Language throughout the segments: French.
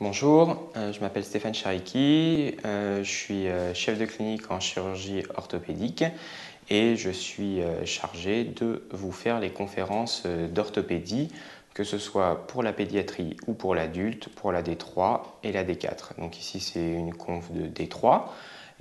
Bonjour, je m'appelle Stéphane Chariki, je suis chef de clinique en chirurgie orthopédique et je suis chargé de vous faire les conférences d'orthopédie, que ce soit pour la pédiatrie ou pour l'adulte, pour la D3 et la D4. Donc ici c'est une conf de D3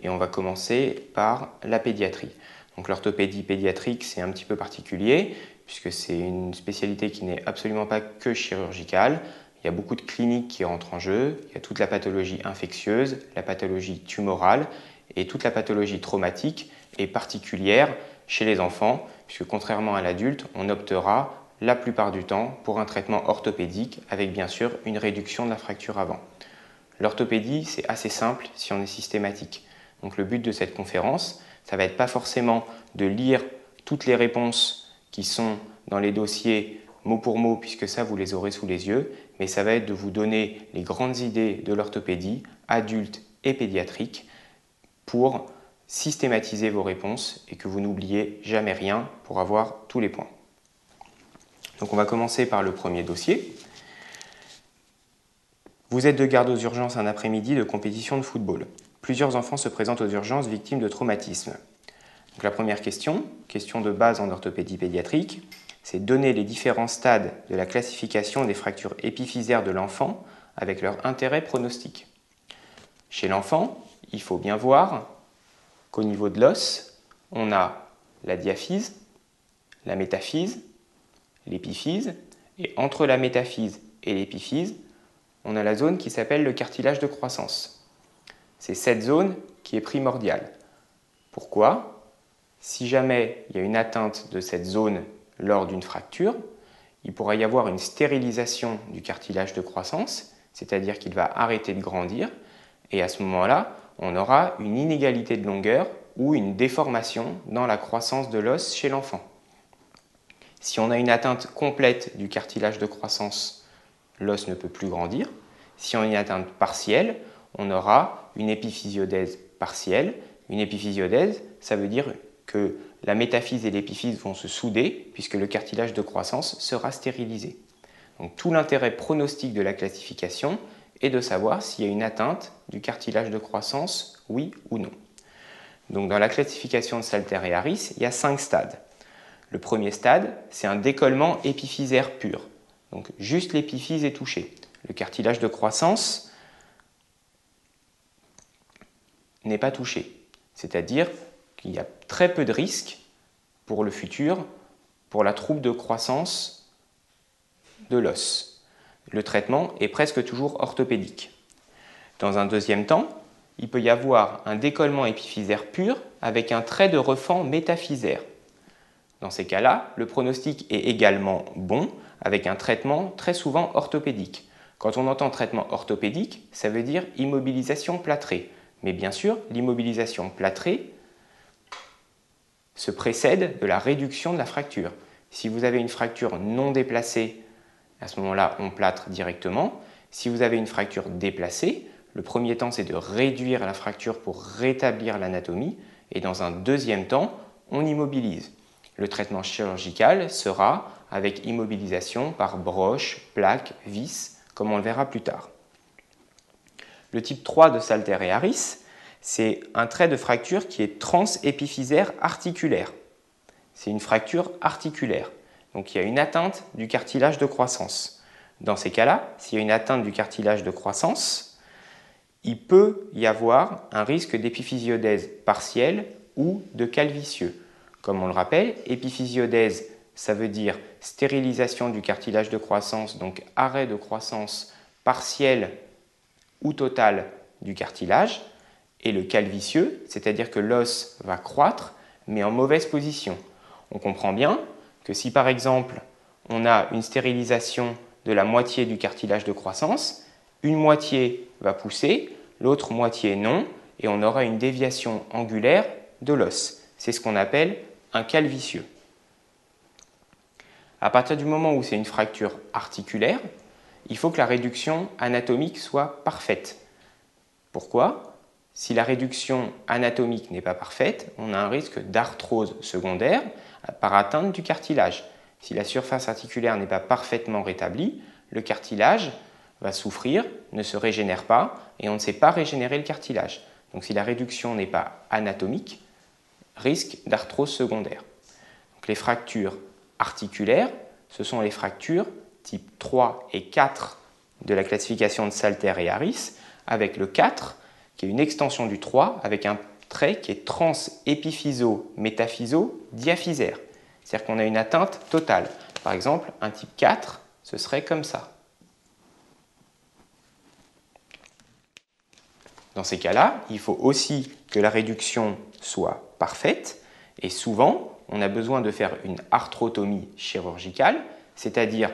et on va commencer par la pédiatrie. Donc l'orthopédie pédiatrique c'est un petit peu particulier puisque c'est une spécialité qui n'est absolument pas que chirurgicale. Il y a beaucoup de cliniques qui rentrent en jeu, il y a toute la pathologie infectieuse, la pathologie tumorale et toute la pathologie traumatique est particulière chez les enfants, puisque contrairement à l'adulte, on optera la plupart du temps pour un traitement orthopédique avec bien sûr une réduction de la fracture avant. L'orthopédie, c'est assez simple si on est systématique. Donc le but de cette conférence, ça va être pas forcément de lire toutes les réponses qui sont dans les dossiers mot pour mot, puisque ça, vous les aurez sous les yeux, mais ça va être de vous donner les grandes idées de l'orthopédie, adulte et pédiatrique, pour systématiser vos réponses et que vous n'oubliez jamais rien pour avoir tous les points. Donc on va commencer par le premier dossier. Vous êtes de garde aux urgences un après-midi de compétition de football. Plusieurs enfants se présentent aux urgences victimes de traumatisme. Donc la première question de base en orthopédie pédiatrique, c'est donner les différents stades de la classification des fractures épiphysaires de l'enfant avec leur intérêt pronostic. Chez l'enfant, il faut bien voir qu'au niveau de l'os, on a la diaphyse, la métaphyse, l'épiphyse, et entre la métaphyse et l'épiphyse, on a la zone qui s'appelle le cartilage de croissance. C'est cette zone qui est primordiale. Pourquoi ? Si jamais il y a une atteinte de cette zone lors d'une fracture, il pourra y avoir une stérilisation du cartilage de croissance, c'est-à-dire qu'il va arrêter de grandir, et à ce moment-là, on aura une inégalité de longueur ou une déformation dans la croissance de l'os chez l'enfant. Si on a une atteinte complète du cartilage de croissance, l'os ne peut plus grandir. Si on a une atteinte partielle, on aura une épiphysiodèse partielle. Une épiphysiodèse, ça veut dire que la métaphyse et l'épiphyse vont se souder puisque le cartilage de croissance sera stérilisé. Donc tout l'intérêt pronostic de la classification est de savoir s'il y a une atteinte du cartilage de croissance, oui ou non. Donc dans la classification de Salter et Harris, il y a 5 stades. Le premier stade, c'est un décollement épiphysaire pur. Donc juste l'épiphyse est touchée. Le cartilage de croissance n'est pas touché. C'est-à-dire qu'il y a très peu de risques pour le futur, pour la trouble de croissance de l'os. Le traitement est presque toujours orthopédique. Dans un deuxième temps, il peut y avoir un décollement épiphysaire pur avec un trait de refend métaphysaire. Dans ces cas-là, le pronostic est également bon avec un traitement très souvent orthopédique. Quand on entend traitement orthopédique, ça veut dire immobilisation plâtrée. Mais bien sûr, l'immobilisation plâtrée se précède de la réduction de la fracture. Si vous avez une fracture non déplacée, à ce moment-là, on plâtre directement. Si vous avez une fracture déplacée, le premier temps, c'est de réduire la fracture pour rétablir l'anatomie. Et dans un deuxième temps, on immobilise. Le traitement chirurgical sera avec immobilisation par broche, plaque, vis, comme on le verra plus tard. Le type 3 de Salter et Harris, c'est un trait de fracture qui est transépiphysaire articulaire. C'est une fracture articulaire. Donc il y a une atteinte du cartilage de croissance. Dans ces cas-là, s'il y a une atteinte du cartilage de croissance, il peut y avoir un risque d'épiphysiodèse partielle ou de calvicieux. Comme on le rappelle, épiphysiodèse, ça veut dire stérilisation du cartilage de croissance, donc arrêt de croissance partielle ou totale du cartilage, et le calvicieux, c'est-à-dire que l'os va croître, mais en mauvaise position. On comprend bien que si par exemple on a une stérilisation de la moitié du cartilage de croissance, une moitié va pousser, l'autre moitié non, et on aura une déviation angulaire de l'os. C'est ce qu'on appelle un calvicieux. À partir du moment où c'est une fracture articulaire, il faut que la réduction anatomique soit parfaite. Pourquoi ? Si la réduction anatomique n'est pas parfaite, on a un risque d'arthrose secondaire par atteinte du cartilage. Si la surface articulaire n'est pas parfaitement rétablie, le cartilage va souffrir, ne se régénère pas et on ne sait pas régénérer le cartilage. Donc si la réduction n'est pas anatomique, risque d'arthrose secondaire. Donc, les fractures articulaires, ce sont les fractures type 3 et 4 de la classification de Salter et Harris, avec le 4 qui est une extension du 3 avec un trait qui est trans-épiphyso-métaphyso-diaphysaire. C'est-à-dire qu'on a une atteinte totale. Par exemple, un type 4, ce serait comme ça. Dans ces cas-là, il faut aussi que la réduction soit parfaite et souvent, on a besoin de faire une arthrotomie chirurgicale, c'est-à-dire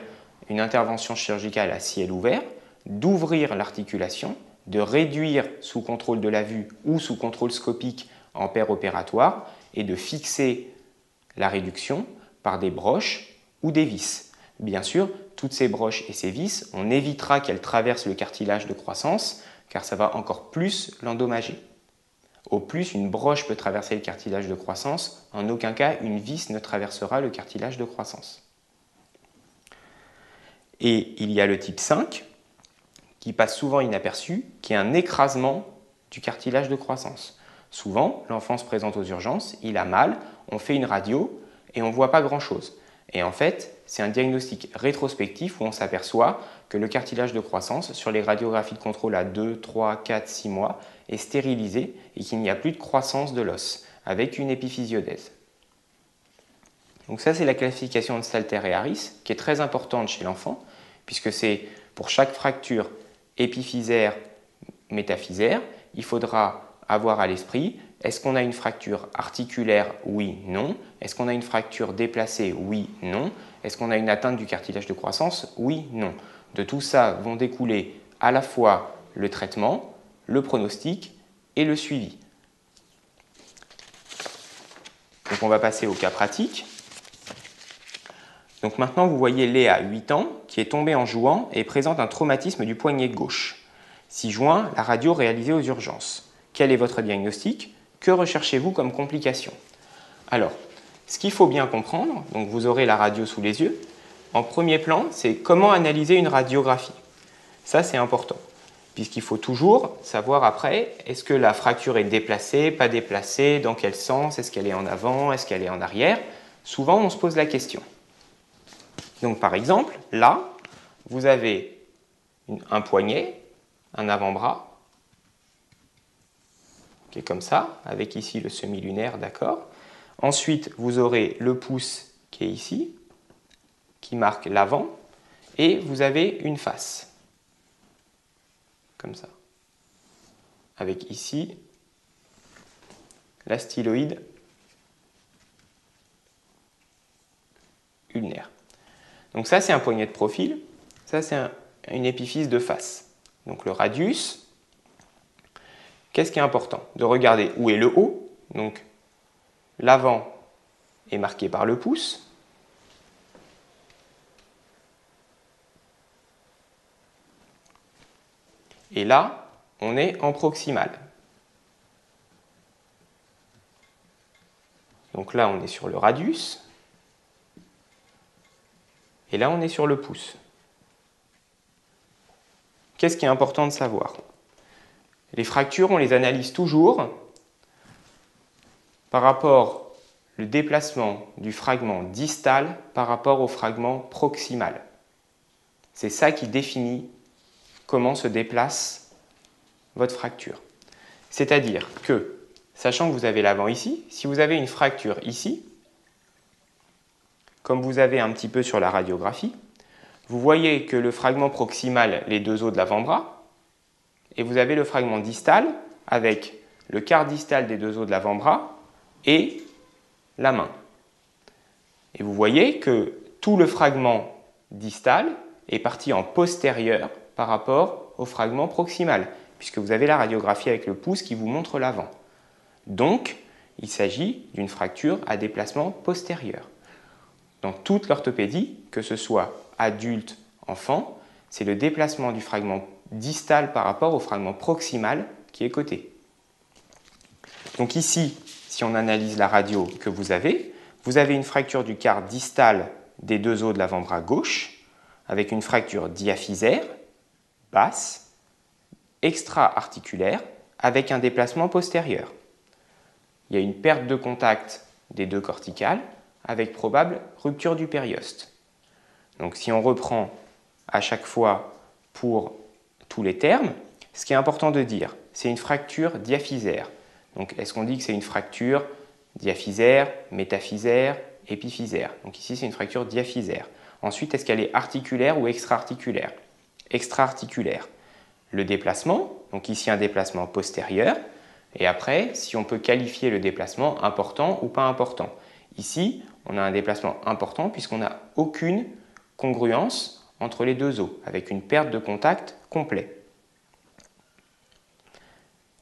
une intervention chirurgicale à ciel ouvert, d'ouvrir l'articulation, de réduire sous contrôle de la vue ou sous contrôle scopique en péropératoire et de fixer la réduction par des broches ou des vis. Bien sûr, toutes ces broches et ces vis, on évitera qu'elles traversent le cartilage de croissance car ça va encore plus l'endommager. Au plus, une broche peut traverser le cartilage de croissance, en aucun cas une vis ne traversera le cartilage de croissance. Et il y a le type 5, qui passe souvent inaperçu, qui est un écrasement du cartilage de croissance. Souvent, l'enfant se présente aux urgences, il a mal, on fait une radio et on ne voit pas grand-chose. Et en fait, c'est un diagnostic rétrospectif où on s'aperçoit que le cartilage de croissance, sur les radiographies de contrôle à 2, 3, 4, 6 mois, est stérilisé et qu'il n'y a plus de croissance de l'os, avec une épiphysiodèse. Donc ça, c'est la classification de Salter et Harris, qui est très importante chez l'enfant, puisque c'est pour chaque fracture épiphysaire, métaphysaire, il faudra avoir à l'esprit, est-ce qu'on a une fracture articulaire? Oui, non. Est-ce qu'on a une fracture déplacée? Oui, non. Est-ce qu'on a une atteinte du cartilage de croissance? Oui, non. De tout ça vont découler à la fois le traitement, le pronostic et le suivi. Donc on va passer au cas pratique. Donc maintenant vous voyez Léa, 8 ans, qui est tombée en jouant et présente un traumatisme du poignet gauche. 6 juin, la radio réalisée aux urgences. Quel est votre diagnostic? Que recherchez-vous comme complication? Alors, ce qu'il faut bien comprendre, donc vous aurez la radio sous les yeux, en premier plan, c'est comment analyser une radiographie. Ça, c'est important, puisqu'il faut toujours savoir après, est-ce que la fracture est déplacée, pas déplacée, dans quel sens, est-ce qu'elle est en avant, est-ce qu'elle est en arrière? Souvent, on se pose la question. Donc, par exemple, là, vous avez un poignet, un avant-bras, qui est comme ça, avec ici le semi-lunaire, d'accord. Ensuite, vous aurez le pouce qui est ici, qui marque l'avant, et vous avez une face, comme ça, avec ici la styloïde ulnaire. Donc ça, c'est un poignet de profil, ça, c'est une épiphyse de face. Donc le radius. Qu'est-ce qui est important? De regarder où est le haut. Donc l'avant est marqué par le pouce. Et là, on est en proximal. Donc là, on est sur le radius. Et là, on est sur le pouce. Qu'est-ce qui est important de savoir? Les fractures, on les analyse toujours par rapport au déplacement du fragment distal par rapport au fragment proximal. C'est ça qui définit comment se déplace votre fracture. C'est-à-dire que, sachant que vous avez l'avant ici, si vous avez une fracture ici, comme vous avez un petit peu sur la radiographie, vous voyez que le fragment proximal, les deux os de l'avant-bras, et vous avez le fragment distal avec le quart distal des deux os de l'avant-bras et la main. Et vous voyez que tout le fragment distal est parti en postérieur par rapport au fragment proximal, puisque vous avez la radiographie avec le pouce qui vous montre l'avant. Donc, il s'agit d'une fracture à déplacement postérieur. Dans toute l'orthopédie, que ce soit adulte, enfant, c'est le déplacement du fragment distal par rapport au fragment proximal qui est coté. Donc ici, si on analyse la radio que vous avez une fracture du quart distal des deux os de l'avant-bras gauche, avec une fracture diaphysaire, basse, extra-articulaire, avec un déplacement postérieur. Il y a une perte de contact des deux corticales, avec probable rupture du périoste. Donc si on reprend à chaque fois pour tous les termes, ce qui est important de dire, c'est une fracture diaphysaire. Donc est-ce qu'on dit que c'est une fracture diaphysaire, métaphysaire, épiphysaire? Donc ici c'est une fracture diaphysaire. Ensuite, est-ce qu'elle est articulaire ou extra-articulaire? Extra-articulaire. Le déplacement, donc ici un déplacement postérieur, et après, si on peut qualifier le déplacement important ou pas important. Ici, on a un déplacement important puisqu'on n'a aucune congruence entre les deux os, avec une perte de contact complet.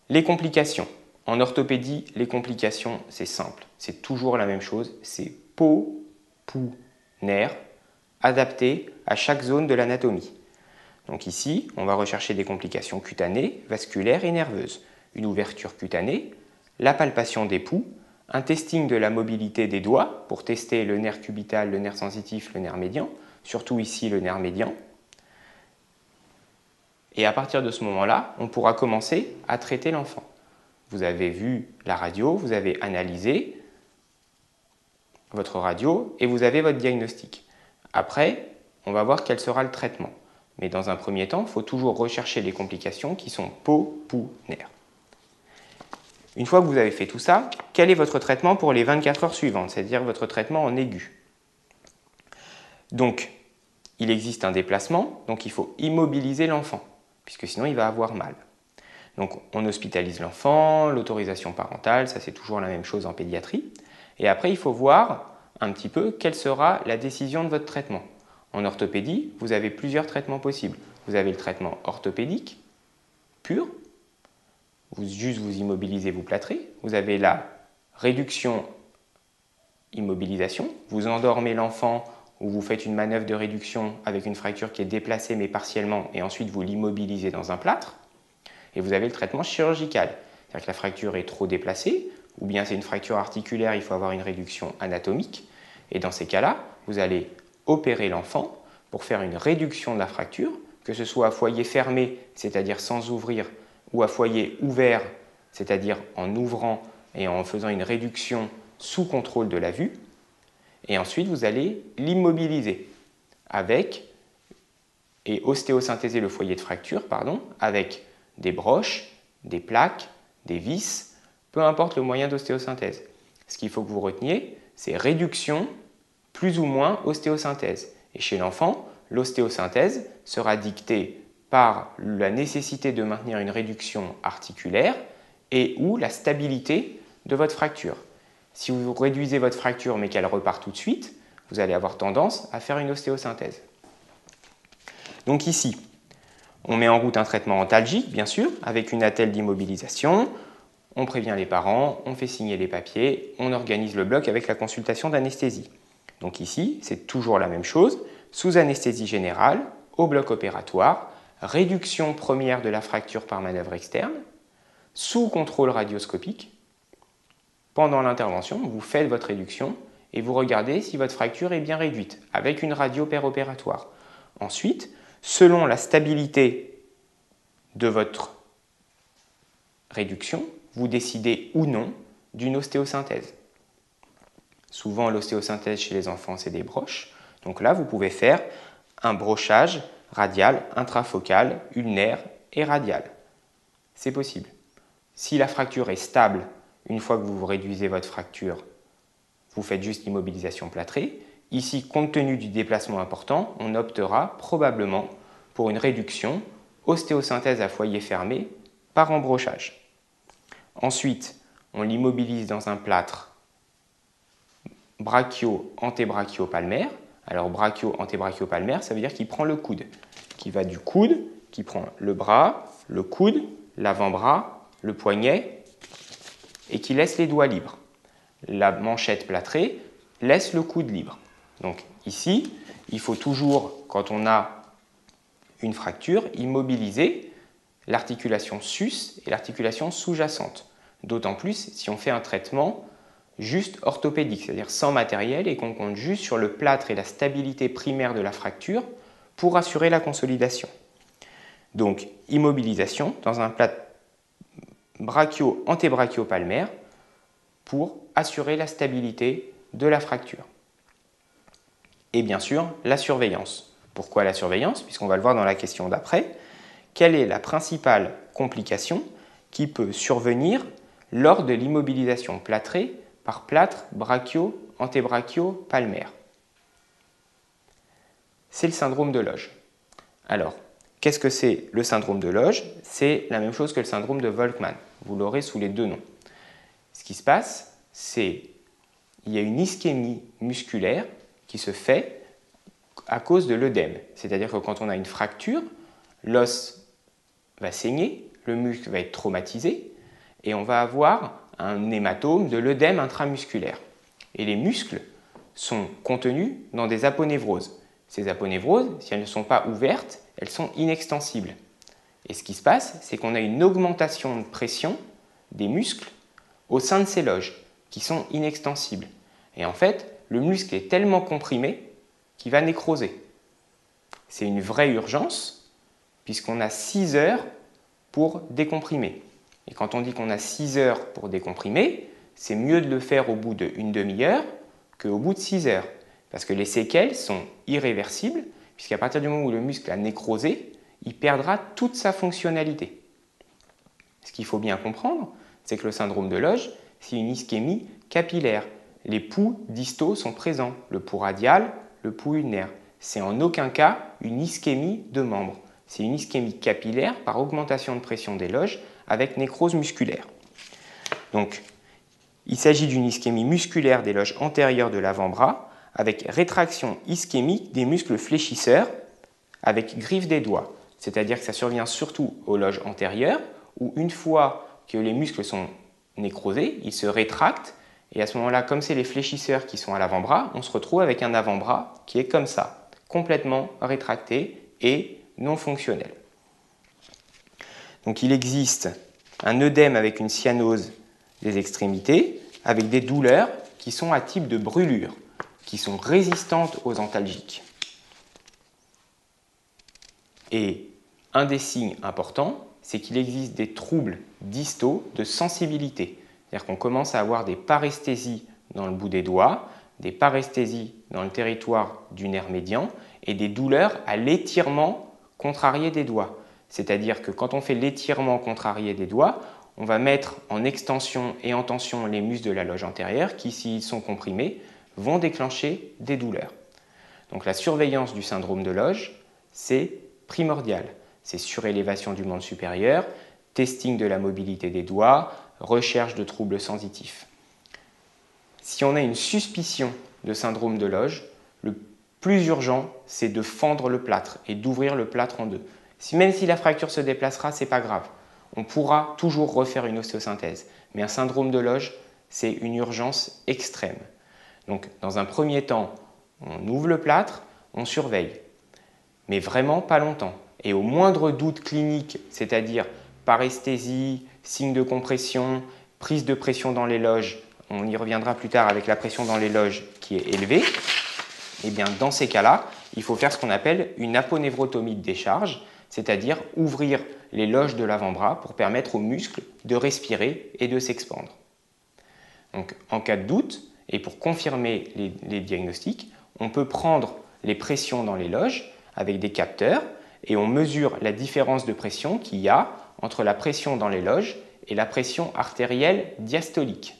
Les complications. En orthopédie, les complications, c'est simple. C'est toujours la même chose. C'est peau, pouls, nerfs, adaptés à chaque zone de l'anatomie. Donc ici, on va rechercher des complications cutanées, vasculaires et nerveuses. Une ouverture cutanée, la palpation des pouls, un testing de la mobilité des doigts pour tester le nerf cubital, le nerf sensitif, le nerf médian, surtout ici le nerf médian. Et à partir de ce moment-là, on pourra commencer à traiter l'enfant. Vous avez vu la radio, vous avez analysé votre radio et vous avez votre diagnostic. Après, on va voir quel sera le traitement. Mais dans un premier temps, il faut toujours rechercher les complications qui sont peau, pouls, nerfs. Une fois que vous avez fait tout ça, quel est votre traitement pour les 24 heures suivantes, c'est-à-dire votre traitement en aigu? Donc, il existe un déplacement, donc il faut immobiliser l'enfant, puisque sinon il va avoir mal. Donc, on hospitalise l'enfant, l'autorisation parentale, ça c'est toujours la même chose en pédiatrie. Et après, il faut voir un petit peu quelle sera la décision de votre traitement. En orthopédie, vous avez plusieurs traitements possibles. Vous avez le traitement orthopédique pur, juste vous immobilisez, vous plâtrez. Vous avez la réduction immobilisation, vous endormez l'enfant ou vous faites une manœuvre de réduction avec une fracture qui est déplacée mais partiellement et ensuite vous l'immobilisez dans un plâtre. Et vous avez le traitement chirurgical, c'est-à-dire que la fracture est trop déplacée ou bien c'est une fracture articulaire, il faut avoir une réduction anatomique. Et dans ces cas-là, vous allez opérer l'enfant pour faire une réduction de la fracture, que ce soit à foyer fermé, c'est-à-dire sans ouvrir, ou à foyer ouvert, c'est-à-dire en ouvrant et en faisant une réduction sous contrôle de la vue. Et ensuite, vous allez l'immobiliser et ostéosynthéser le foyer de fracture, avec des broches, des plaques, des vis, peu importe le moyen d'ostéosynthèse. Ce qu'il faut que vous reteniez, c'est réduction plus ou moins ostéosynthèse. Et chez l'enfant, l'ostéosynthèse sera dictée par la nécessité de maintenir une réduction articulaire et ou la stabilité de votre fracture. Si vous réduisez votre fracture mais qu'elle repart tout de suite, vous allez avoir tendance à faire une ostéosynthèse. Donc ici, on met en route un traitement antalgique, bien sûr, avec une attelle d'immobilisation. On prévient les parents, on fait signer les papiers, on organise le bloc avec la consultation d'anesthésie. Donc ici, c'est toujours la même chose, sous anesthésie générale, au bloc opératoire, réduction première de la fracture par manœuvre externe, sous contrôle radioscopique. Pendant l'intervention, vous faites votre réduction et vous regardez si votre fracture est bien réduite, avec une radio péropératoire. Ensuite, selon la stabilité de votre réduction, vous décidez ou non d'une ostéosynthèse. Souvent, l'ostéosynthèse chez les enfants, c'est des broches. Donc là, vous pouvez faire un brochage radial, intrafocal, ulnaire et radial. C'est possible. Si la fracture est stable, une fois que vous réduisez votre fracture, vous faites juste immobilisation plâtrée. Ici, compte tenu du déplacement important, on optera probablement pour une réduction, ostéosynthèse à foyer fermé par embrochage. Ensuite, on l'immobilise dans un plâtre brachio-antébranchiopalmaire. Alors brachio-antébranchiopalmaire, ça veut dire qu'il prend le coude, qui va du coude, qui prend le bras, le coude, l'avant-bras, le poignet, et qui laisse les doigts libres. La manchette plâtrée laisse le coude libre. Donc ici, il faut toujours, quand on a une fracture, immobiliser l'articulation sus et l'articulation sous-jacente. D'autant plus si on fait un traitement juste orthopédique, c'est-à-dire sans matériel et qu'on compte juste sur le plâtre et la stabilité primaire de la fracture pour assurer la consolidation. Donc, immobilisation dans un plâtre antébranchiopalmaire pour assurer la stabilité de la fracture. Et bien sûr, la surveillance. Pourquoi la surveillance? Puisqu'on va le voir dans la question d'après. Quelle est la principale complication qui peut survenir lors de l'immobilisation plâtrée par plâtre antébranchiopalmaire? C'est le syndrome de Loge. Alors, qu'est-ce que c'est le syndrome de Loge? C'est la même chose que le syndrome de Volkmann. Vous l'aurez sous les deux noms. Ce qui se passe, c'est qu'il y a une ischémie musculaire qui se fait à cause de l'œdème. C'est-à-dire que quand on a une fracture, l'os va saigner, le muscle va être traumatisé et on va avoir un hématome, de l'œdème intramusculaire. Et les muscles sont contenus dans des aponevroses. Ces aponevroses, si elles ne sont pas ouvertes, elles sont inextensibles. Et ce qui se passe, c'est qu'on a une augmentation de pression des muscles au sein de ces loges qui sont inextensibles. Et en fait, le muscle est tellement comprimé qu'il va nécroser. C'est une vraie urgence puisqu'on a 6 heures pour décomprimer. Et quand on dit qu'on a 6 heures pour décomprimer, c'est mieux de le faire au bout d'une demi-heure qu'au bout de 6 heures. Parce que les séquelles sont irréversibles, puisqu'à partir du moment où le muscle a nécrosé, il perdra toute sa fonctionnalité. Ce qu'il faut bien comprendre, c'est que le syndrome de Loge, c'est une ischémie capillaire. Les pouls distaux sont présents, le pouls radial, le pouls ulnaire. C'est en aucun cas une ischémie de membre. C'est une ischémie capillaire par augmentation de pression des loges avec nécrose musculaire. Donc, il s'agit d'une ischémie musculaire des loges antérieures de l'avant-bras avec rétraction ischémique des muscles fléchisseurs avec griffe des doigts. C'est-à-dire que ça survient surtout aux loges antérieures où une fois que les muscles sont nécrosés, ils se rétractent et à ce moment-là, comme c'est les fléchisseurs qui sont à l'avant-bras, on se retrouve avec un avant-bras qui est comme ça, complètement rétracté et non fonctionnel. Donc il existe un œdème avec une cyanose des extrémités, avec des douleurs qui sont à type de brûlure, qui sont résistantes aux antalgiques. Et un des signes importants, c'est qu'il existe des troubles distaux de sensibilité. C'est-à-dire qu'on commence à avoir des paresthésies dans le bout des doigts, des paresthésies dans le territoire du nerf médian et des douleurs à l'étirement contrarié des doigts. C'est-à-dire que quand on fait l'étirement contrarié des doigts, on va mettre en extension et en tension les muscles de la loge antérieure qui, s'ils sont comprimés, vont déclencher des douleurs. Donc la surveillance du syndrome de Loge, c'est primordial. C'est surélévation du membre supérieur, testing de la mobilité des doigts, recherche de troubles sensitifs. Si on a une suspicion de syndrome de Loge, le plus urgent, c'est de fendre le plâtre et d'ouvrir le plâtre en deux. Même si la fracture se déplacera, ce n'est pas grave. On pourra toujours refaire une ostéosynthèse. Mais un syndrome de Loge, c'est une urgence extrême. Donc, dans un premier temps, on ouvre le plâtre, on surveille. Mais vraiment pas longtemps. Et au moindre doute clinique, c'est-à-dire paresthésie, signe de compression, prise de pression dans les loges, on y reviendra plus tard avec la pression dans les loges qui est élevée, et bien dans ces cas-là, il faut faire ce qu'on appelle une aponevrotomie de décharge, c'est-à-dire ouvrir les loges de l'avant-bras pour permettre aux muscles de respirer et de s'expandre. Donc, en cas de doute, et pour confirmer les diagnostics, on peut prendre les pressions dans les loges avec des capteurs et on mesure la différence de pression qu'il y a entre la pression dans les loges et la pression artérielle diastolique.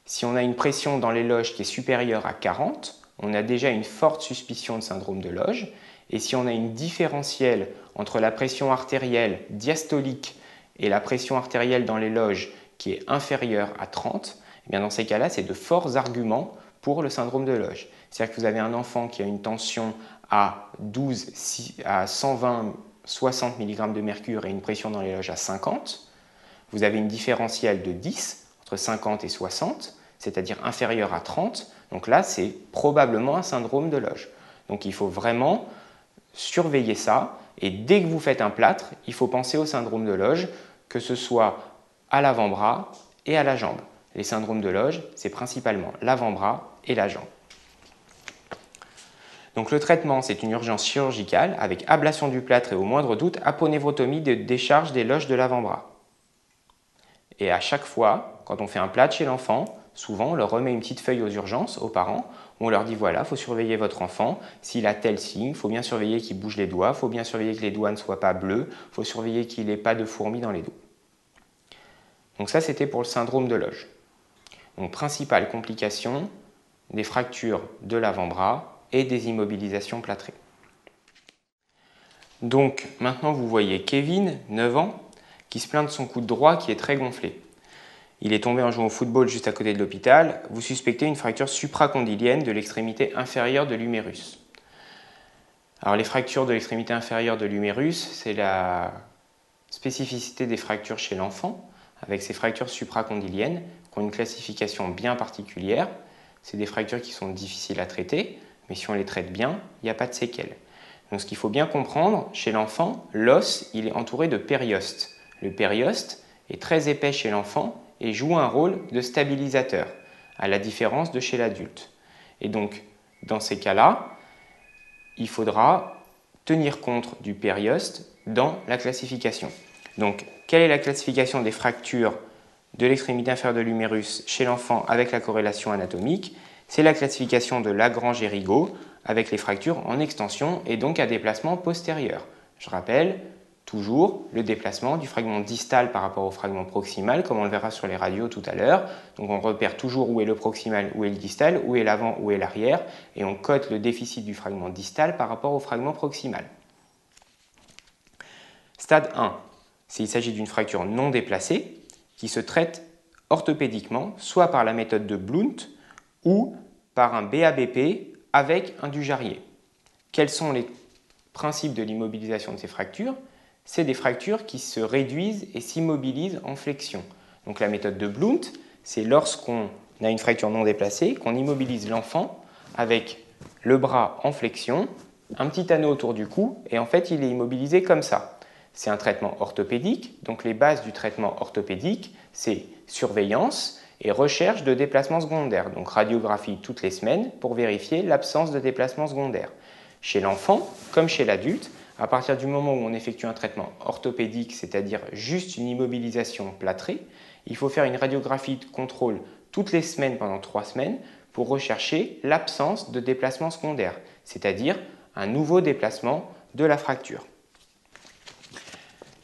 Si on a une pression dans les loges qui est supérieure à 40, on a déjà une forte suspicion de syndrome de Loge. Et si on a une différentielle entre la pression artérielle diastolique et la pression artérielle dans les loges qui est inférieure à 30, eh bien dans ces cas-là, c'est de forts arguments pour le syndrome de Loge. C'est-à-dire que vous avez un enfant qui a une tension à 120, 60 mg de mercure et une pression dans les loges à 50. Vous avez une différentielle de 10 entre 50 et 60, c'est-à-dire inférieure à 30. Donc là, c'est probablement un syndrome de Loge. Donc il faut vraiment surveiller ça. Et dès que vous faites un plâtre, il faut penser au syndrome de Loge, que ce soit à l'avant-bras et à la jambe. Les syndromes de Loge, c'est principalement l'avant-bras et la jambe. Donc le traitement, c'est une urgence chirurgicale avec ablation du plâtre et au moindre doute, aponeurotomie de décharge des loges de l'avant-bras. Et à chaque fois, quand on fait un plâtre chez l'enfant, souvent on leur remet une petite feuille aux urgences, aux parents, où on leur dit voilà, il faut surveiller votre enfant, s'il a tel signe, il faut bien surveiller qu'il bouge les doigts, il faut bien surveiller que les doigts ne soient pas bleus, il faut surveiller qu'il n'ait pas de fourmis dans les doigts. Donc ça, c'était pour le syndrome de Loge. Donc principale complication, des fractures de l'avant-bras et des immobilisations plâtrées. Donc maintenant vous voyez Kevin, 9 ans, qui se plaint de son coude droit qui est très gonflé. Il est tombé en jouant au football juste à côté de l'hôpital. Vous suspectez une fracture supracondylienne de l'extrémité inférieure de l'humérus. Alors les fractures de l'extrémité inférieure de l'humérus, c'est la spécificité des fractures chez l'enfant, avec ces fractures supracondyliennes qui ont une classification bien particulière. C'est des fractures qui sont difficiles à traiter, mais si on les traite bien, il n'y a pas de séquelles. Donc ce qu'il faut bien comprendre, chez l'enfant, l'os il est entouré de périoste. Le périoste est très épais chez l'enfant et joue un rôle de stabilisateur, à la différence de chez l'adulte. Et donc, dans ces cas-là, il faudra tenir compte du périoste dans la classification. Donc, quelle est la classification des fractures de l'extrémité inférieure de l'humérus chez l'enfant avec la corrélation anatomique? C'est la classification de Lagrange et Rigaud avec les fractures en extension et donc à déplacement postérieur. Je rappelle toujours le déplacement du fragment distal par rapport au fragment proximal, comme on le verra sur les radios tout à l'heure. Donc on repère toujours où est le proximal, où est le distal, où est l'avant, où est l'arrière, et on cote le déficit du fragment distal par rapport au fragment proximal. Stade 1, il s'agit d'une fracture non déplacée qui se traite orthopédiquement, soit par la méthode de Blount ou par un BABP avec un Dujarrier. Quels sont les principes de l'immobilisation de ces fractures? C'est des fractures qui se réduisent et s'immobilisent en flexion. Donc la méthode de Blount, c'est lorsqu'on a une fracture non déplacée, qu'on immobilise l'enfant avec le bras en flexion, un petit anneau autour du cou, et en fait il est immobilisé comme ça. C'est un traitement orthopédique, donc les bases du traitement orthopédique, c'est surveillance et recherche de déplacement secondaire, donc radiographie toutes les semaines pour vérifier l'absence de déplacement secondaire. Chez l'enfant, comme chez l'adulte, à partir du moment où on effectue un traitement orthopédique, c'est-à-dire juste une immobilisation plâtrée, il faut faire une radiographie de contrôle toutes les semaines pendant 3 semaines pour rechercher l'absence de déplacement secondaire, c'est-à-dire un nouveau déplacement de la fracture.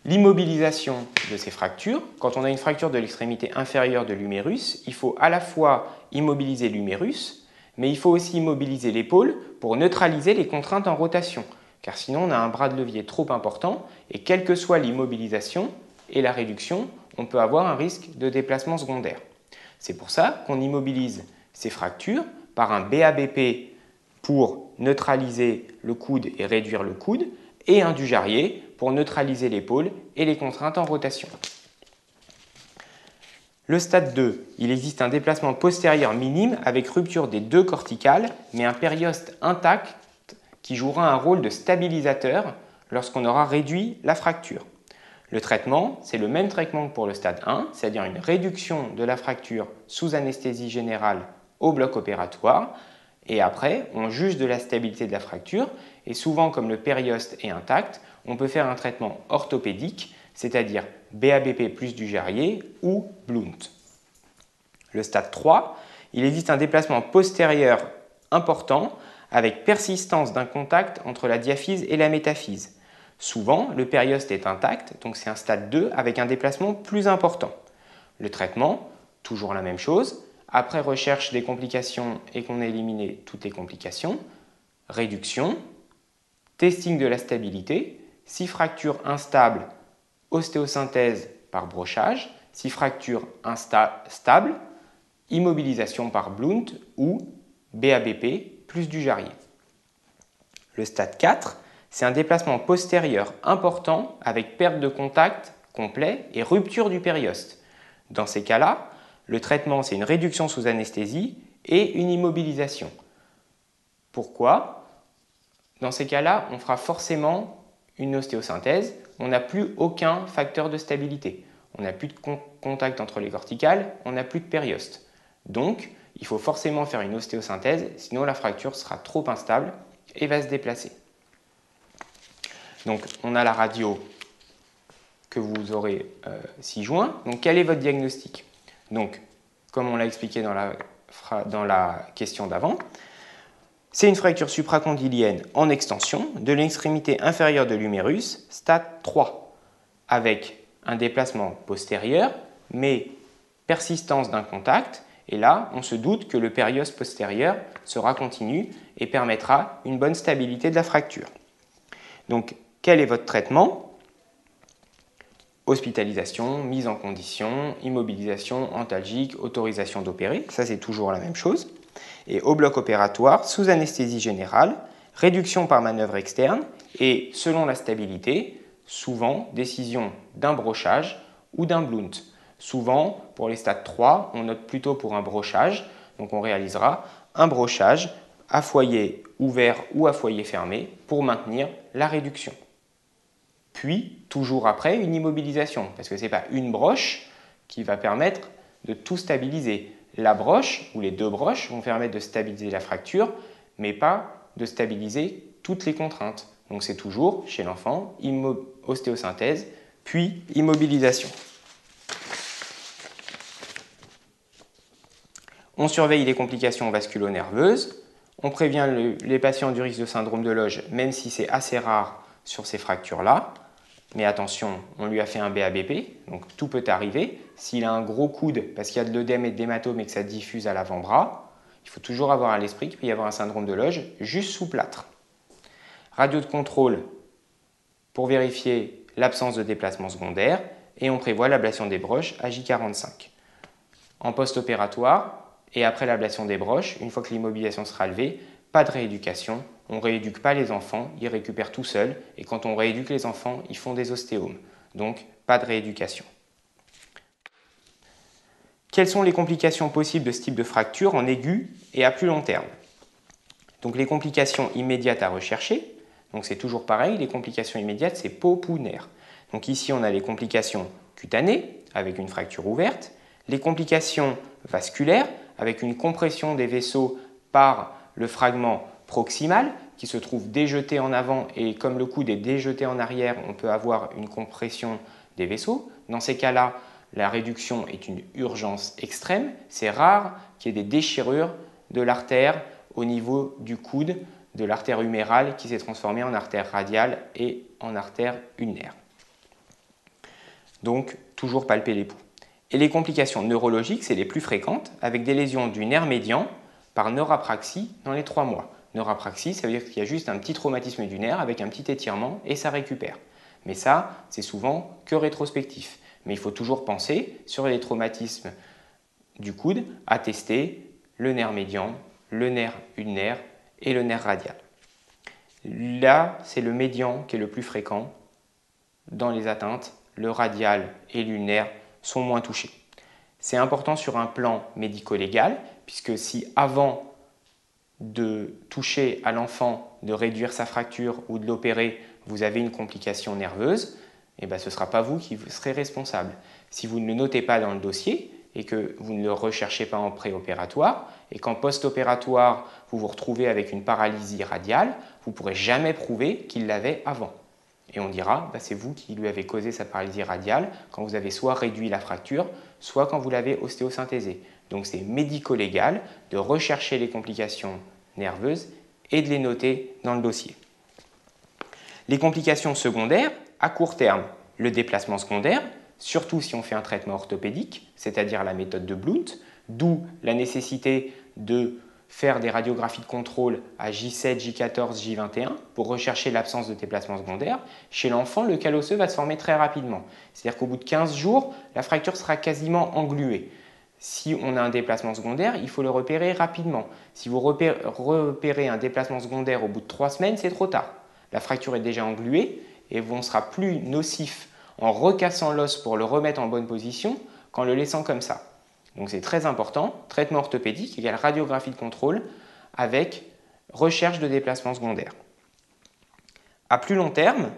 L'immobilisation de ces fractures, quand on a une fracture de l'extrémité inférieure de l'humérus, il faut à la fois immobiliser l'humérus, mais il faut aussi immobiliser l'épaule pour neutraliser les contraintes en rotation, car sinon on a un bras de levier trop important et quelle que soit l'immobilisation et la réduction, on peut avoir un risque de déplacement secondaire. C'est pour ça qu'on immobilise ces fractures par un BABP pour neutraliser le coude et réduire le coude, et un Dujarrier pour neutraliser l'épaule et les contraintes en rotation. Le stade 2, il existe un déplacement postérieur minime avec rupture des 2 corticales, mais un périoste intact qui jouera un rôle de stabilisateur lorsqu'on aura réduit la fracture. Le traitement, c'est le même traitement que pour le stade 1, c'est-à-dire une réduction de la fracture sous anesthésie générale au bloc opératoire, et après, on juge de la stabilité de la fracture, et souvent comme le périoste est intact, on peut faire un traitement orthopédique, c'est-à-dire BABP plus Dujarrier ou Blount. Le stade 3, il existe un déplacement postérieur important avec persistance d'un contact entre la diaphyse et la métaphyse. Souvent, le périoste est intact, donc c'est un stade 2 avec un déplacement plus important. Le traitement, toujours la même chose. Après recherche des complications et qu'on a éliminé toutes les complications, réduction, testing de la stabilité, si fracture instable, ostéosynthèse par brochage, si fracture stable, immobilisation par Blount ou BABP plus Dujarrier. Le stade 4, c'est un déplacement postérieur important avec perte de contact complet et rupture du périoste. Dans ces cas-là, le traitement, c'est une réduction sous anesthésie et une immobilisation. Pourquoi? Dans ces cas-là, on fera forcément une ostéosynthèse. On n'a plus aucun facteur de stabilité. On n'a plus de contact entre les corticales, on n'a plus de périoste. Donc, il faut forcément faire une ostéosynthèse, sinon la fracture sera trop instable et va se déplacer. Donc on a la radio que vous aurez 6 juin. Donc quel est votre diagnostic? Donc comme on l'a expliqué dans la question d'avant, c'est une fracture supracondylienne en extension de l'extrémité inférieure de l'humérus, stade 3, avec un déplacement postérieur, mais persistance d'un contact. Et là, on se doute que le périos postérieur sera continu et permettra une bonne stabilité de la fracture. Donc, quel est votre traitement? Hospitalisation, mise en condition, immobilisation, antalgique, autorisation d'opérer. Ça, c'est toujours la même chose. Et au bloc opératoire, sous anesthésie générale, réduction par manœuvre externe et, selon la stabilité, souvent décision d'un brochage ou d'un blunt. Souvent, pour les stades 3, on note plutôt pour un brochage. Donc on réalisera un brochage à foyer ouvert ou à foyer fermé pour maintenir la réduction. Puis, toujours après, une immobilisation, parce que ce n'est pas une broche qui va permettre de tout stabiliser. La broche, ou les deux broches, vont permettre de stabiliser la fracture, mais pas de stabiliser toutes les contraintes. Donc c'est toujours, chez l'enfant, ostéosynthèse, puis immobilisation. On surveille les complications vasculo-nerveuses, on prévient les patients du risque de syndrome de Loge, même si c'est assez rare sur ces fractures-là. Mais attention, on lui a fait un BABP, donc tout peut arriver. S'il a un gros coude parce qu'il y a de l'œdème et de l'hématome et que ça diffuse à l'avant-bras, il faut toujours avoir à l'esprit qu'il peut y avoir un syndrome de Loge juste sous plâtre. Radio de contrôle pour vérifier l'absence de déplacement secondaire et on prévoit l'ablation des broches à J45. En post-opératoire et après l'ablation des broches, une fois que l'immobilisation sera levée, pas de rééducation. On ne rééduque pas les enfants, ils récupèrent tout seuls. Et quand on rééduque les enfants, ils font des ostéomes. Donc, pas de rééducation. Quelles sont les complications possibles de ce type de fracture en aigu et à plus long terme? Donc, les complications immédiates à rechercher. Donc, c'est toujours pareil, les complications immédiates, c'est peau, pouls, nerfs. Donc, ici, on a les complications cutanées, avec une fracture ouverte. Les complications vasculaires, avec une compression des vaisseaux par le fragment proximal qui se trouve déjeté en avant et comme le coude est déjeté en arrière, on peut avoir une compression des vaisseaux. Dans ces cas-là, la réduction est une urgence extrême. C'est rare qu'il y ait des déchirures de l'artère au niveau du coude, de l'artère humérale qui s'est transformée en artère radiale et en artère ulnaire. Donc, toujours palper les pouls. Et les complications neurologiques, c'est les plus fréquentes, avec des lésions du nerf médian par neurapraxie dans les 3 mois. Neurapraxie, ça veut dire qu'il y a juste un petit traumatisme du nerf avec un petit étirement et ça récupère. Mais ça, c'est souvent que rétrospectif. Mais il faut toujours penser sur les traumatismes du coude à tester le nerf médian, le nerf ulnaire et le nerf radial. Là, c'est le médian qui est le plus fréquent dans les atteintes. Le radial et l'ulnaire sont moins touchés. C'est important sur un plan médico-légal, puisque si avant de toucher à l'enfant, de réduire sa fracture ou de l'opérer, vous avez une complication nerveuse, eh bien, ce ne sera pas vous qui serez responsable. Si vous ne le notez pas dans le dossier et que vous ne le recherchez pas en préopératoire et qu'en post-opératoire, vous vous retrouvez avec une paralysie radiale, vous ne pourrez jamais prouver qu'il l'avait avant. Et on dira, c'est vous qui lui avez causé sa paralysie radiale quand vous avez soit réduit la fracture, soit quand vous l'avez ostéosynthésée. Donc c'est médico-légal de rechercher les complications nerveuses et de les noter dans le dossier. Les complications secondaires, à court terme, le déplacement secondaire, surtout si on fait un traitement orthopédique, c'est-à-dire la méthode de Blount, d'où la nécessité de faire des radiographies de contrôle à J7, J14, J21 pour rechercher l'absence de déplacement secondaire. Chez l'enfant, le calloseux va se former très rapidement. C'est-à-dire qu'au bout de 15 jours, la fracture sera quasiment engluée. Si on a un déplacement secondaire, il faut le repérer rapidement. Si vous repérez un déplacement secondaire au bout de 3 semaines, c'est trop tard. La fracture est déjà engluée et on sera plus nocif en recassant l'os pour le remettre en bonne position qu'en le laissant comme ça. Donc c'est très important, traitement orthopédique égale radiographie de contrôle avec recherche de déplacement secondaire. À plus long terme,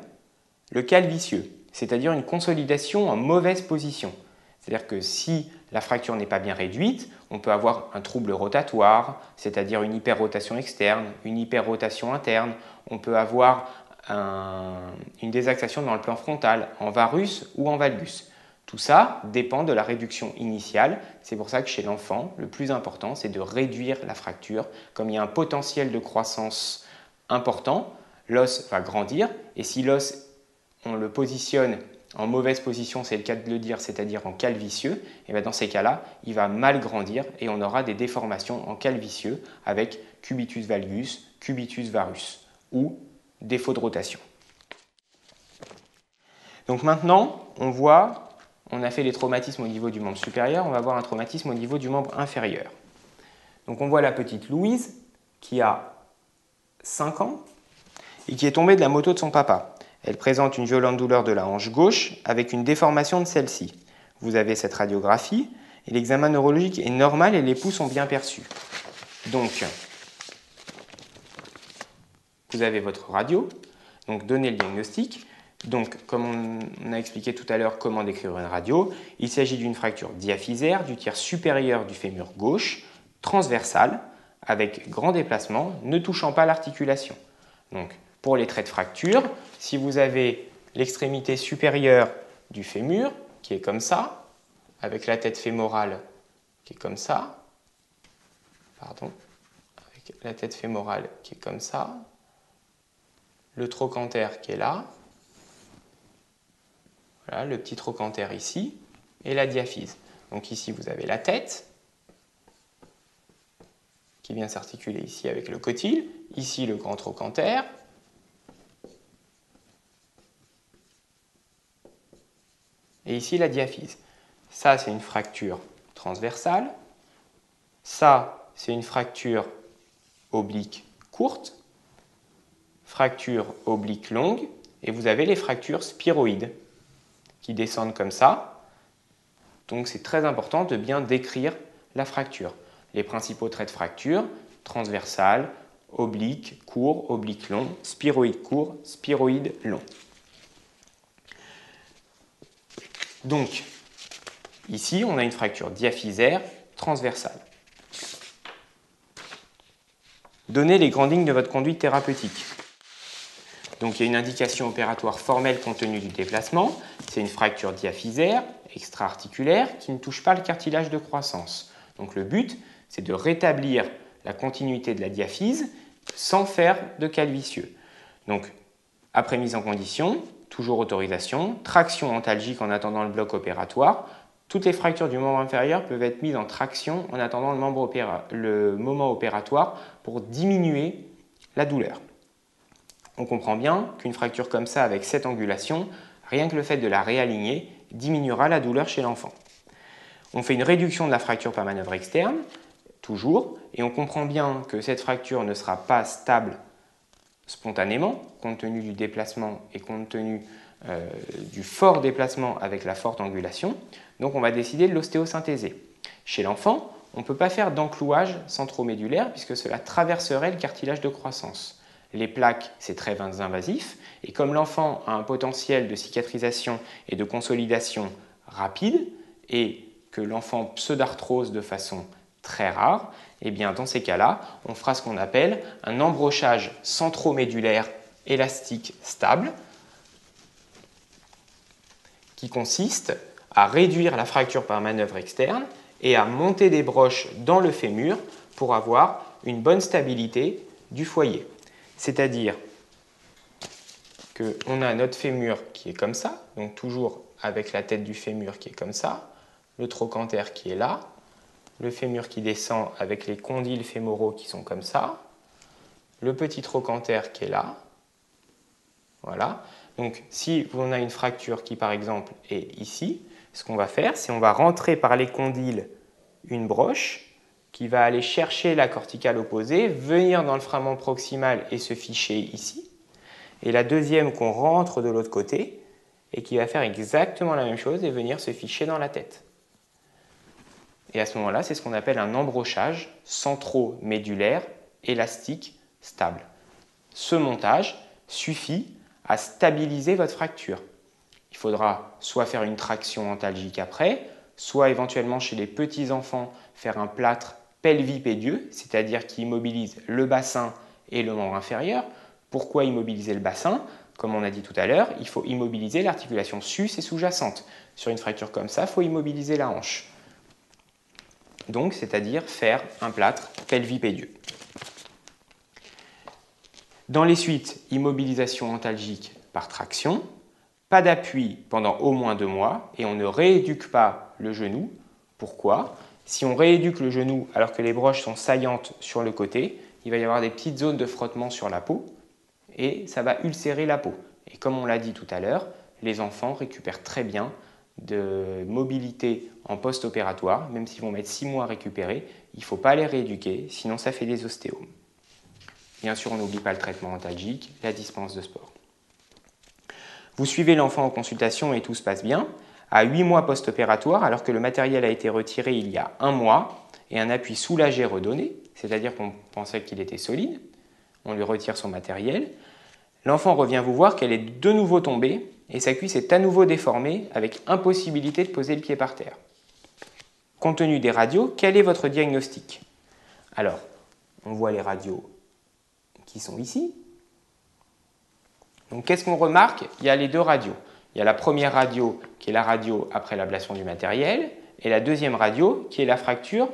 le cal vicieux, c'est-à-dire une consolidation en mauvaise position. C'est-à-dire que si la fracture n'est pas bien réduite, on peut avoir un trouble rotatoire, c'est-à-dire une hyperrotation externe, une hyperrotation interne, on peut avoir une désaxation dans le plan frontal, en varus ou en valgus. Tout ça dépend de la réduction initiale. C'est pour ça que chez l'enfant, le plus important, c'est de réduire la fracture. Comme il y a un potentiel de croissance important, l'os va grandir. Et si l'os, on le positionne en mauvaise position, c'est le cas de le dire, c'est-à-dire en calvicieux, et bien dans ces cas-là, il va mal grandir et on aura des déformations en calvicieux avec cubitus valgus, cubitus varus ou défaut de rotation. Donc maintenant, on a fait les traumatismes au niveau du membre supérieur, on va voir un traumatisme au niveau du membre inférieur. Donc on voit la petite Louise qui a 5 ans et qui est tombée de la moto de son papa. Elle présente une violente douleur de la hanche gauche avec une déformation de celle-ci. Vous avez cette radiographie et l'examen neurologique est normal et les pouls sont bien perçus. Donc, vous avez votre radio, donc donnez le diagnostic. Donc, comme on a expliqué tout à l'heure comment décrire une radio, il s'agit d'une fracture diaphysaire du tiers supérieur du fémur gauche, transversale, avec grand déplacement, ne touchant pas l'articulation. Donc, pour les traits de fracture, si vous avez l'extrémité supérieure du fémur, qui est comme ça, avec la tête fémorale qui est comme ça, avec la tête fémorale qui est comme ça, le trochanter qui est là, voilà, le petit trochanter ici, et la diaphyse. Donc ici, vous avez la tête, qui vient s'articuler ici avec le cotyle, ici le grand trochanter, et ici la diaphyse. Ça, c'est une fracture transversale, ça, c'est une fracture oblique courte, fracture oblique longue, et vous avez les fractures spiroïdes, qui descendent comme ça. Donc c'est très important de bien décrire la fracture. Les principaux traits de fracture, transversale, oblique, court, oblique long, spiroïde court, spiroïde long. Donc ici on a une fracture diaphysaire transversale. Donnez les grandes lignes de votre conduite thérapeutique. Donc il y a une indication opératoire formelle compte tenu du déplacement. C'est une fracture diaphysaire extra-articulaire qui ne touche pas le cartilage de croissance. Donc le but, c'est de rétablir la continuité de la diaphyse sans faire de calvicieux. Donc après mise en condition, toujours autorisation, traction antalgique en attendant le bloc opératoire. Toutes les fractures du membre inférieur peuvent être mises en traction en attendant le moment opératoire pour diminuer la douleur. On comprend bien qu'une fracture comme ça avec cette angulation, rien que le fait de la réaligner, diminuera la douleur chez l'enfant. On fait une réduction de la fracture par manœuvre externe, toujours, et on comprend bien que cette fracture ne sera pas stable spontanément, compte tenu du déplacement et compte tenu du fort déplacement avec la forte angulation. Donc on va décider de l'ostéosynthéser. Chez l'enfant, on ne peut pas faire d'enclouage centromédulaire puisque cela traverserait le cartilage de croissance. Les plaques, c'est très invasif, et comme l'enfant a un potentiel de cicatrisation et de consolidation rapide, et que l'enfant pseudarthrose de façon très rare, et bien dans ces cas-là, on fera ce qu'on appelle un embrochage centromédulaire élastique stable, qui consiste à réduire la fracture par manœuvre externe et à monter des broches dans le fémur pour avoir une bonne stabilité du foyer. C'est-à-dire qu'on a notre fémur qui est comme ça, donc toujours avec la tête du fémur qui est comme ça, le trochanter qui est là, le fémur qui descend avec les condyles fémoraux qui sont comme ça, le petit trochanter qui est là. Voilà. Donc si on a une fracture qui par exemple est ici, ce qu'on va faire, c'est qu'on va rentrer par les condyles une broche qui va aller chercher la corticale opposée, venir dans le fragment proximal et se ficher ici. Et la deuxième qu'on rentre de l'autre côté et qui va faire exactement la même chose et venir se ficher dans la tête. Et à ce moment-là, c'est ce qu'on appelle un embrochage centromédulaire élastique stable. Ce montage suffit à stabiliser votre fracture. Il faudra soit faire une traction antalgique après, soit éventuellement chez les petits enfants faire un plâtre pelvipédieux, c'est-à-dire qui immobilise le bassin et le membre inférieur. Pourquoi immobiliser le bassin? Comme on a dit tout à l'heure, il faut immobiliser l'articulation sus et sous-jacente. Sur une fracture comme ça, il faut immobiliser la hanche. Donc, c'est-à-dire faire un plâtre pelvipédieux. Dans les suites, immobilisation antalgique par traction, pas d'appui pendant au moins 2 mois et on ne rééduque pas le genou. Pourquoi? Si on rééduque le genou alors que les broches sont saillantes sur le côté, il va y avoir des petites zones de frottement sur la peau et ça va ulcérer la peau. Et comme on l'a dit tout à l'heure, les enfants récupèrent très bien de mobilité en post-opératoire, même s'ils vont mettre 6 mois à récupérer, il ne faut pas les rééduquer, sinon ça fait des ostéomes. Bien sûr, on n'oublie pas le traitement antalgique, la dispense de sport. Vous suivez l'enfant en consultation et tout se passe bien. À 8 mois post-opératoire, alors que le matériel a été retiré il y a 1 mois et un appui soulagé redonné, c'est-à-dire qu'on pensait qu'il était solide, on lui retire son matériel. L'enfant revient vous voir qu'elle est de nouveau tombée et sa cuisse est à nouveau déformée avec impossibilité de poser le pied par terre. Compte tenu des radios, quel est votre diagnostic? Alors, on voit les radios qui sont ici. Donc, qu'est-ce qu'on remarque? Il y a les 2 radios. Il y a la première radio qui est la radio après l'ablation du matériel et la deuxième radio qui est la fracture,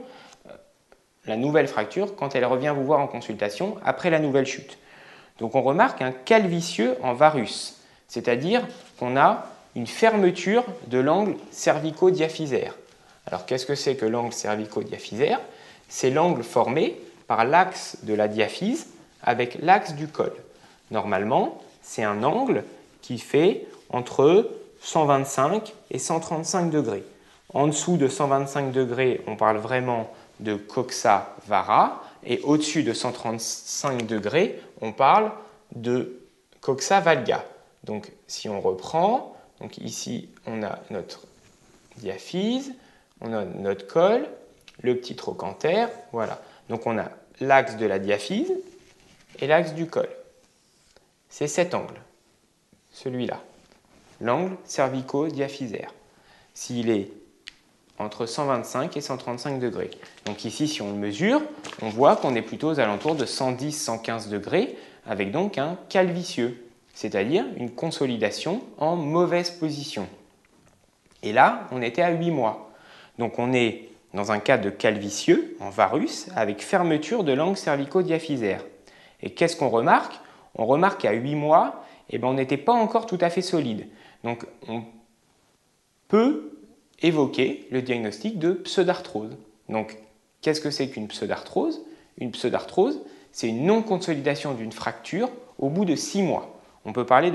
la nouvelle fracture quand elle revient vous voir en consultation après la nouvelle chute. Donc, on remarque un calvicieux en varus, c'est-à-dire qu'on a une fermeture de l'angle cervico-diaphysaire. Alors, qu'est-ce que c'est que l'angle cervico-diaphysaire? C'est l'angle formé par l'axe de la diaphyse avec l'axe du col. Normalement, c'est un angle qui fait entre 125 et 135 degrés. En dessous de 125 degrés, on parle vraiment de coxa vara, et au-dessus de 135 degrés, on parle de coxa valga. Donc, si on reprend, donc ici, on a notre diaphyse, on a notre col, le petit trochanter, voilà. Donc, on a l'axe de la diaphyse et l'axe du col. C'est cet angle, celui-là, l'angle cervico-diaphysaire, s'il est entre 125 et 135 degrés. Donc ici, si on le mesure, on voit qu'on est plutôt aux alentours de 110-115 degrés, avec donc un calvicieux, c'est-à-dire une consolidation en mauvaise position. Et là, on était à 8 mois. Donc on est dans un cas de calvicieux, en varus, avec fermeture de l'angle cervico-diaphysaire. Et qu'est-ce qu'on remarque? On remarque qu'à 8 mois, on n'était pas encore tout à fait solide. Donc on peut évoquer le diagnostic de pseudarthrose. Donc qu'est-ce que c'est qu'une pseudarthrose? Une pseudarthrose, c'est une non-consolidation d'une fracture au bout de 6 mois. On peut parler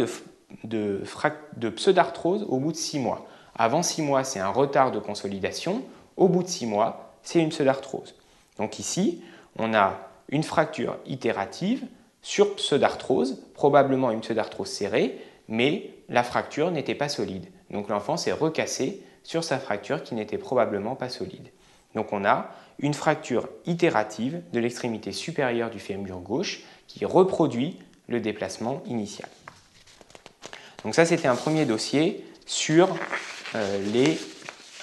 de pseudarthrose au bout de 6 mois. Avant 6 mois, c'est un retard de consolidation. Au bout de 6 mois, c'est une pseudarthrose. Donc ici, on a une fracture itérative sur pseudarthrose, probablement une pseudarthrose serrée, mais la fracture n'était pas solide. Donc l'enfant s'est recassé sur sa fracture qui n'était probablement pas solide. Donc on a une fracture itérative de l'extrémité supérieure du fémur gauche qui reproduit le déplacement initial. Donc ça, c'était un premier dossier sur les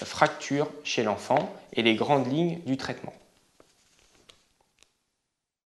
fractures chez l'enfant et les grandes lignes du traitement.